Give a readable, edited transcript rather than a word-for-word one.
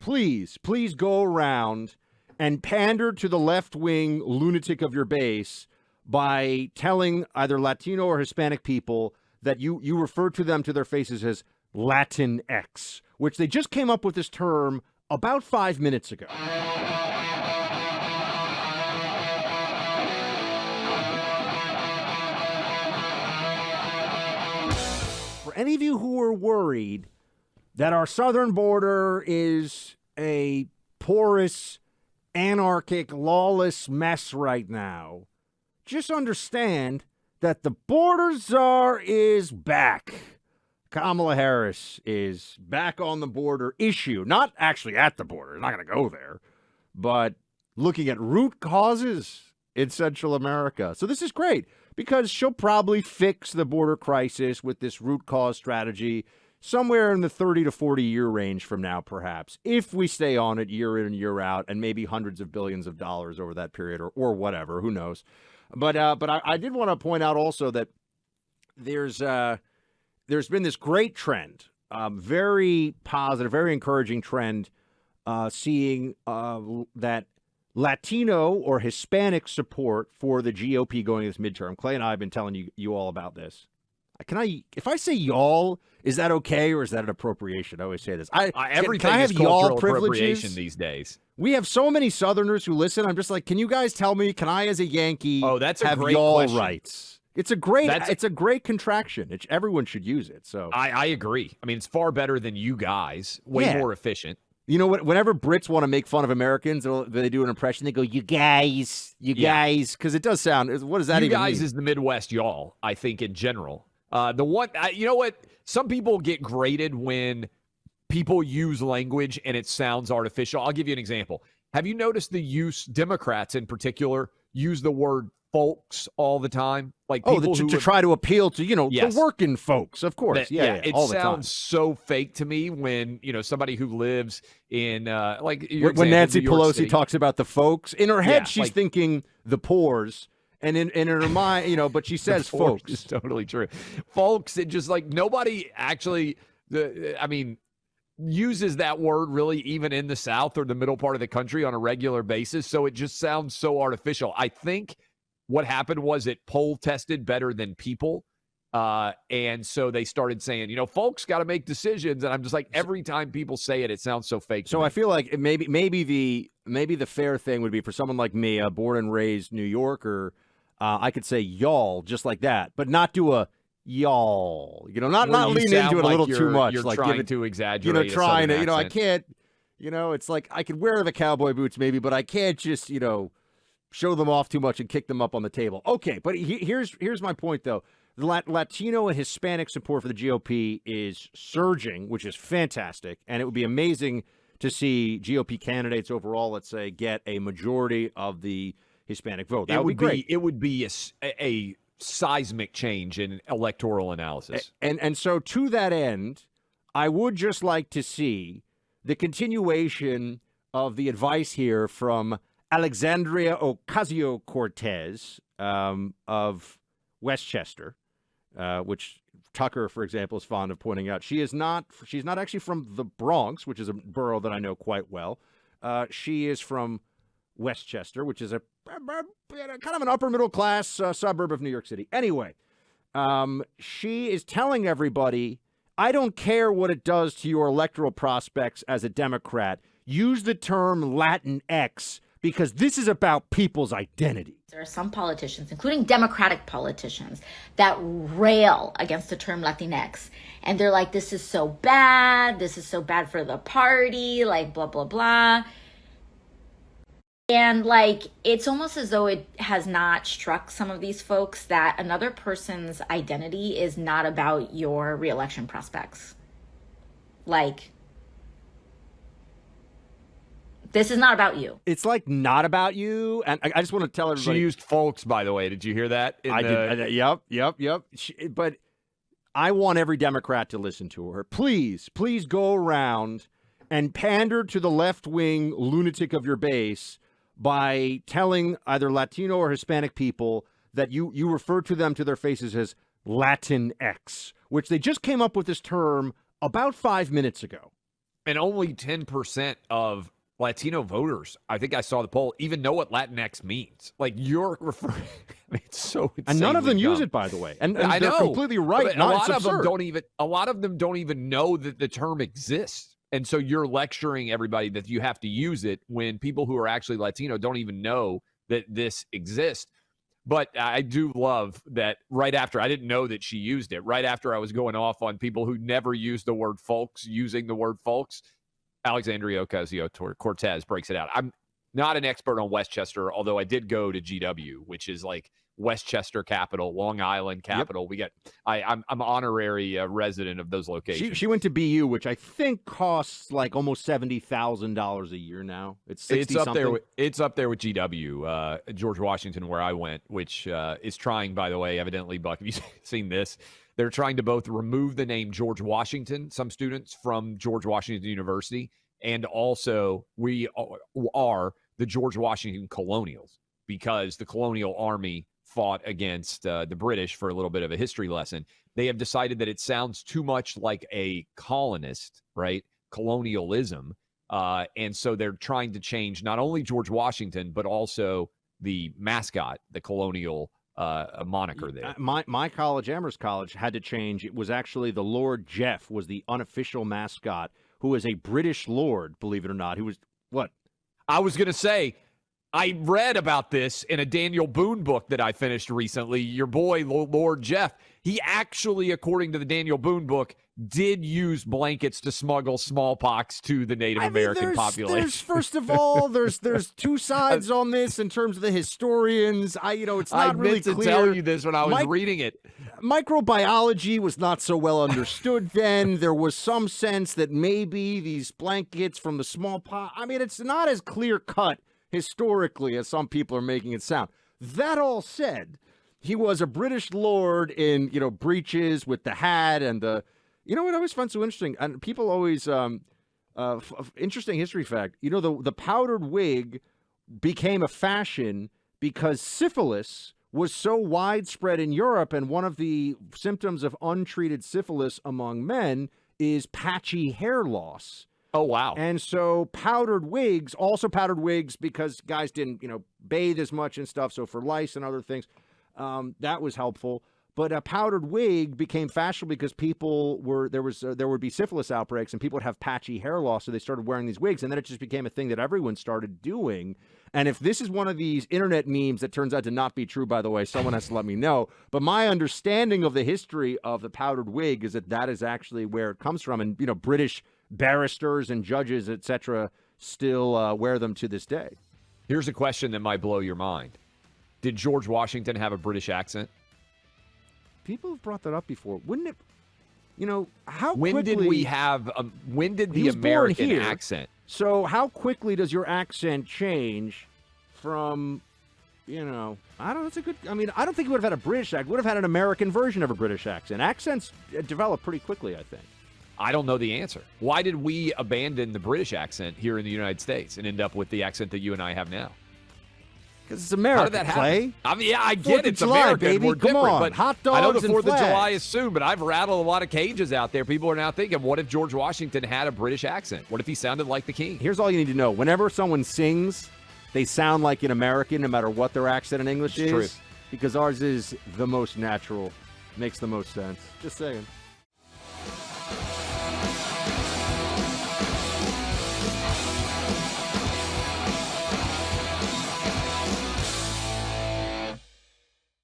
please go around and pander to the left-wing lunatic of your base by telling either Latino or Hispanic people that you refer to them to their faces as Latinx, which they just came up with this term about 5 minutes ago. For any of you who are worried that our southern border is a porous, anarchic, lawless mess right now, just understand that the border czar is back. Kamala Harris is back on the border issue, not actually at the border, not going to go there, but looking at root causes in Central America. So this is great because she'll probably fix the border crisis with this root cause strategy somewhere in the 30 to 40 year range from now, perhaps, if we stay on it year in and year out, and maybe hundreds of billions of dollars over that period or whatever, who knows. But I did want to point out also that there's been this great trend, very positive, very encouraging trend, seeing that Latino or Hispanic support for the GOP going this midterm. Clay and I have been telling you all about this. If I say y'all, is that okay or is that an appropriation? I always say this. Everything can I is have cultural y'all appropriation privileges these days. We have so many Southerners who listen. I'm just like, can you guys tell me? Can I, as a Yankee, that's a have great y'all question. rights? It's a great contraction. Everyone should use it. So I agree. I mean, it's far better than you guys. Way more efficient. You know what? Whenever Brits want to make fun of Americans, they do an impression. They go, "You guys," because it does sound. What does that you even guys mean? is the Midwest, y'all. I think in general, you know what? Some people get graded when people use language and it sounds artificial. I'll give you an example. Have you noticed Democrats in particular, use the word folks all the time? Like people to try to appeal to, the working folks, of course. It all the time. sounds so fake to me when, somebody who lives in, when Nancy Pelosi City talks about the folks, in her head, she's thinking the poors. And in her mind, but she says folks. It's totally true. Folks, it just nobody actually, uses that word really even in the South or the middle part of the country on a regular basis. So it just sounds so artificial. I think what happened was it poll tested better than people. And so they started saying, folks got to make decisions. And I'm just like, every time people say it, it sounds so fake. So I feel like maybe the fair thing would be for someone like me, a born and raised New Yorker, I could say y'all just like that, but not do a y'all, not lean into it a little too much. You're like trying to exaggerate. Trying to, accent. I can't, it's like I could wear the cowboy boots maybe, but I can't just, show them off too much and kick them up on the table. Okay, but here's my point though. The Latino and Hispanic support for the GOP is surging, which is fantastic, and it would be amazing to see GOP candidates overall, let's say, get a majority of the Hispanic vote. That would be great. It would be a seismic change in electoral analysis. And so to that end, I would just like to see the continuation of the advice here from Alexandria Ocasio-Cortez of Westchester, which Tucker, for example, is fond of pointing out. She's not actually from the Bronx, which is a borough that I know quite well. She is from Westchester, which is a kind of an upper middle class suburb of New York City. Anyway, she is telling everybody, I don't care what it does to your electoral prospects as a Democrat. Use the term Latinx because this is about people's identity. There are some politicians, including Democratic politicians, that rail against the term Latinx. And they're like, this is so bad. This is so bad for the party, like blah, blah, blah. And it's almost as though it has not struck some of these folks that another person's identity is not about your reelection prospects. This is not about you. It's not about you. And I just want to tell everybody. She used folks, by the way. Did you hear that? Did. Yep. But I want every Democrat to listen to her. Please go around and pander to the left-wing lunatic of your base by telling either Latino or Hispanic people that you refer to them to their faces as Latinx, which they just came up with this term about 5 minutes ago. And only 10% of Latino voters, I think I saw the poll, even know what Latinx means. Like, you're referring, I mean, it's so insanely And none of them use dumb. it, by the way. And I they're know. completely right. But a lot of them don't even know that the term exists. And so you're lecturing everybody that you have to use it when people who are actually Latino don't even know that this exists. But I do love that right after, I didn't know that she used it, right after I was going off on people who never use the word folks, using the word folks, Alexandria Ocasio-Cortez breaks it out. I'm not an expert on Westchester, although I did go to GW, which is like Westchester capital, Long Island capital. Yep. I'm honorary resident of those locations. She went to BU, which I think costs like almost $70,000 a year now. It's up there. It's up there with GW, George Washington, where I went, which is trying, by the way, evidently, Buck. Have you seen this? They're trying to both remove the name George Washington, some students, from George Washington University, and also we are the George Washington Colonials, because the colonial army fought against the British for a little bit of a history lesson. They have decided that it sounds too much like a colonist, right? Colonialism. And so they're trying to change not only George Washington, but also the mascot, the colonial moniker there. My college, Amherst College, had to change. It was actually the Lord Jeff was the unofficial mascot, who is a British lord, believe it or not. Who was, what? I was going to say, I read about this in a Daniel Boone book that I finished recently. Your boy, Lord Jeff, he actually, according to the Daniel Boone book, did use blankets to smuggle smallpox to the Native American population. First of all, there's two sides on this in terms of the historians. It's not really clear. I meant to tell you this when I was reading it. Microbiology was not so well understood then. There was some sense that maybe these blankets from the smallpox. I mean, it's not as clear cut historically as some people are making it sound. That all said, he was a British lord in, breeches with the hat and the, what I always find so interesting, and people always, interesting history fact, the powdered wig became a fashion because syphilis was so widespread in Europe, and one of the symptoms of untreated syphilis among men is patchy hair loss. Oh, wow. And so powdered wigs because guys didn't, bathe as much and stuff. So for lice and other things, that was helpful. But a powdered wig became fashionable because there would be syphilis outbreaks and people would have patchy hair loss. So they started wearing these wigs, and then it just became a thing that everyone started doing. And if this is one of these internet memes that turns out to not be true, by the way, someone has to let me know. But my understanding of the history of the powdered wig is that is actually where it comes from. And, British barristers and judges, etc., still wear them to this day. Here's a question that might blow your mind. Did George Washington have a British accent? People have brought that up before. Wouldn't it, how when quickly... When did the American accent? So how quickly does your accent change from, I don't know, it's a good... I don't think he would have had a British accent. Would have had an American version of a British accent. Accents develop pretty quickly, I think. I don't know the answer. Why did we abandon the British accent here in the United States and end up with the accent that you and I have now? Because it's America. How did that happen? I get it's July, America. Baby. We're Come different, on. but Hot dogs I know the and 4th flags. of July is soon, but I've rattled a lot of cages out there. People are now thinking, what if George Washington had a British accent? What if he sounded like the king? Here's all you need to know. Whenever someone sings, they sound like an American no matter what their accent in English is. True. Because ours is the most natural. Makes the most sense. Just saying.